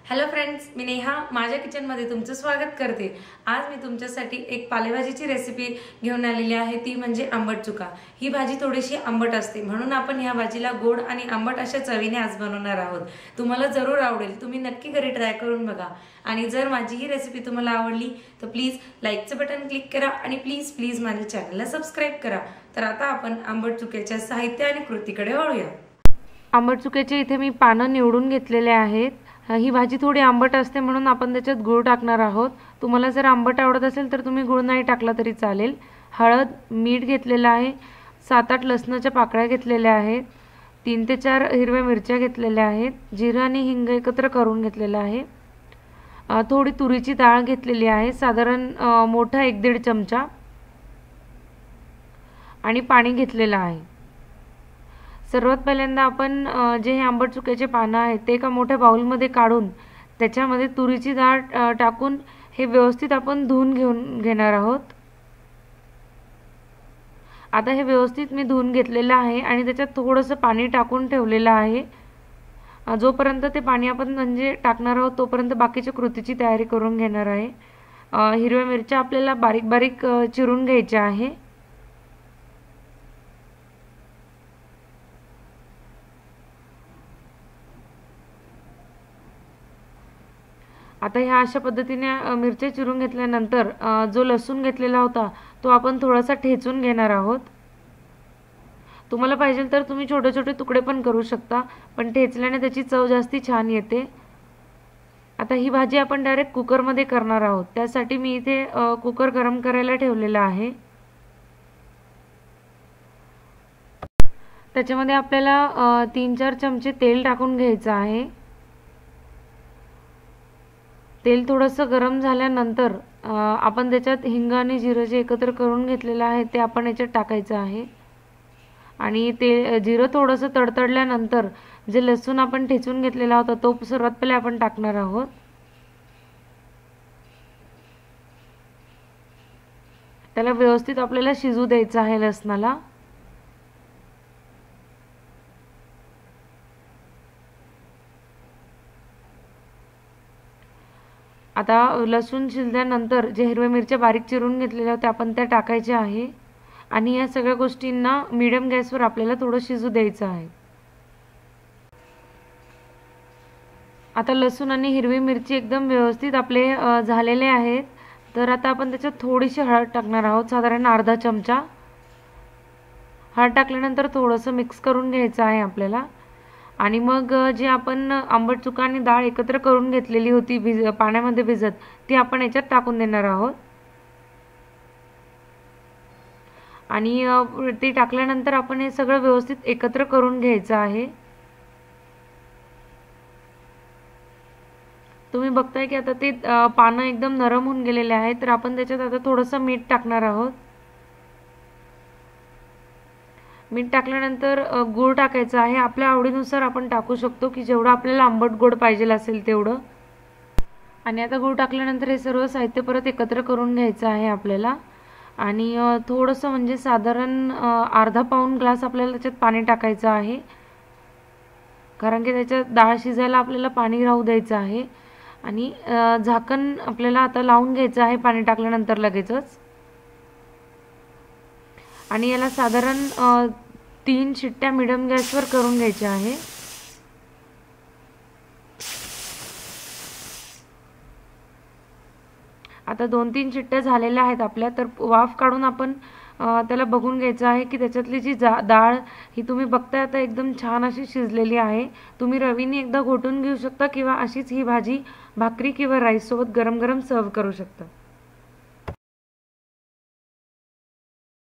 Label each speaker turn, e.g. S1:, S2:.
S1: Hello friends, मी नेहा माझ्या किचनमध्ये तुमचं स्वागत करते। आज मी तुमच्यासाठी एक पालेभाजीची रेसिपी घेऊन आलेली आहे, ती म्हणजे आंबट चुका। ही भाजी थोडीशी आंबट असते, म्हणून आपण ह्या भाजीला गोड आणि आंबट अशा चवीने आज बनवणार आहोत। तुम्हाला जरूर आवडेल, तुम्ही नक्की घरी ट्राय करून बघा। आणि जर माझी ही रेसिपी तुम्हाला आवडली तर प्लीज लाईकचं बटन क्लिक करा आणि प्लीज प्लीज माझ्या चॅनलला सबस्क्राइब करा। तर आता आपण आंबट चुक्याच्या साहित्य आणि कृतीकडे वळूया।
S2: आंबट चुक्याचे इथे मी पानं निवडून घेतलेले आहेत। ही भाजी थोडी आंबट असते म्हणून आपण त्याच्यात गूळ टाकणार आहोत। तुम्हाला जर आंबट आवडत असेल तर तुम्ही गूळ नाही टाकला तरी चालेल। हळद, मीठ घेतलेलं आहे, 7-8 लसणाच्या पाकळ्या घेतलेल्या आहेत, 3 ते 4 हिरव्या मिरच्या घेतलेल्या आहेत, जिरं आणि हिंग एकत्र करून घेतलेलं आहे, थोडी तुरीची डाळ घेतलेली आहे, साधारण मोठा 1-1.5 चमचा, आणि पाणी घेतलेलं आहे। सर्वात पहिल्यांदा आपण जे हे आंबट चुक्याचे पानं आहेत ते एका मोठ्या बाउलमध्ये काढून त्याच्यामध्ये तुरीची डाळ टाकून हे व्यवस्थित आपण धुवून घेणार आहोत। आता हे व्यवस्थित मी धुवून घेतलेलं आहे आणि त्याच्यात थोडंसं पाणी टाकून ठेवलेलं आहे। जोपर्यंत ते पाणी आपण म्हणजे टाकणार आहोत तोपर्यंत बाकीच्या कृतीची तयारी करून घेणार आहे। हिरव्या मिरच्या आपल्याला बारीक बारीक चिरून घ्यायच्या आहे। आता ह्या अशा पद्धतीने मिरच्या चिरून घेतल्यानंतर जो लसूण घेतलेला होता तो आपण थोडासा ठेचून घेणार आहोत। तुम्हाला पाहिजे तर तुम्ही छोटे छोटे तुकडे पण करू शकता, पण ठेचल्याने त्याची चव जास्ती छान येते। आता ही भाजी आपण डायरेक्ट कुकरमध्ये करणार आहोत, त्यासाठी मी इथे कुकर गरम करायला ठेवलेला आहे। त्याच्यामध्ये आपल्याला 3-4 चमचे तेल टाकून घ्यायचं आहे। तेल थोडंसं गरम झाल्यानंतर आपण त्याच्यात हिंग आणि जिरं जे एकत्र करून घेतलेलं आहे ते आपण याच्यात टाकायचं आहे। आणि ते जिरं थोडंसं तडतडल्यानंतर जे लसूण आपण ठेचून घेतलेला होता तो सर्वात पहिले आपण टाकणार आहोत। त्याला व्यवस्थित आपल्याला शिजू द्यायचं आहे लसणाला। आता लसूण शिजल्यानंतर जे हिरव्या मिरच्या बारीक चिरून घेतलेल्या होत्या आपण त्या टाकायच्या आहे आणि या सगळ्या गोष्टींना मीडियम गॅसवर आपल्याला थोडं शिजू द्यायचं आहे। आता लसूण आणि हिरवी मिरची एकदम व्यवस्थित आपले झालेले आहेत। तर आता आपण त्याच्यात थोडीशी हळद टाकणार आहोत, साधारण अर्धा चमचा। हळद टाकल्यानंतर थोडंसं मिक्स करून घ्यायचं आहे आणि मग जे आपण आंबट चुका आणि डाळ एकत्र करून घेतलेली होती पाण्यामध्ये भिजत, ती आपण याच्यात टाकून देणार आहोत। आणि ती टाकल्यानंतर आपण हे सगळं व्यवस्थित एकत्र करून घ्यायचं आहे। तुम्ही बघताय की आता ते पानं एकदम नरम होऊन गेलेले आहेत, तर आपण त्याच्यात आता थोडंसं मीठ टाकणार आहोत। मीठ टाकल्यानंतर गूळ टाकायचा आहे, आपल्या आवडीनुसार आपण टाकू शकतो की जेवढं आपल्याला आंबट गोड पाहिजे असेल तेवढं। आणि आता गूळ टाकल्यानंतर हे सर्व साहित्य परत एकत्र करून घ्यायचं आहे आपल्याला। आणि थोडंसं म्हणजे साधारण अर्धा पाऊण ग्लास आपल्याला त्याच्यात पाणी टाकायचं आहे, कारण की त्याच्यात डाळ शिजायला आपल्याला पाणी राहू द्यायचं आहे। आणि झाकण आपल्याला आता लावून घ्यायचं आहे पाणी टाकल्यानंतर लगेचच। आणि याला साधारण 3 शिट्ट्या मीडियम गॅसवर करून घ्यायच्या आहे। आता 2-3 शिट्ट्या झालेल्या आहेत आपल्या, तर वाफ काढून आपण त्याला बघून घ्यायचं आहे की त्याच्यातली जी डाळ ही तुम्ही बघताय आता एकदम छान अशी शिजलेली आहे। तुम्ही रवीने एकदा घोटून घेऊ शकता किंवा अशीच ही भाजी भाकरी किंवा राईस सोबत गरम गरम सर्व करू शकता।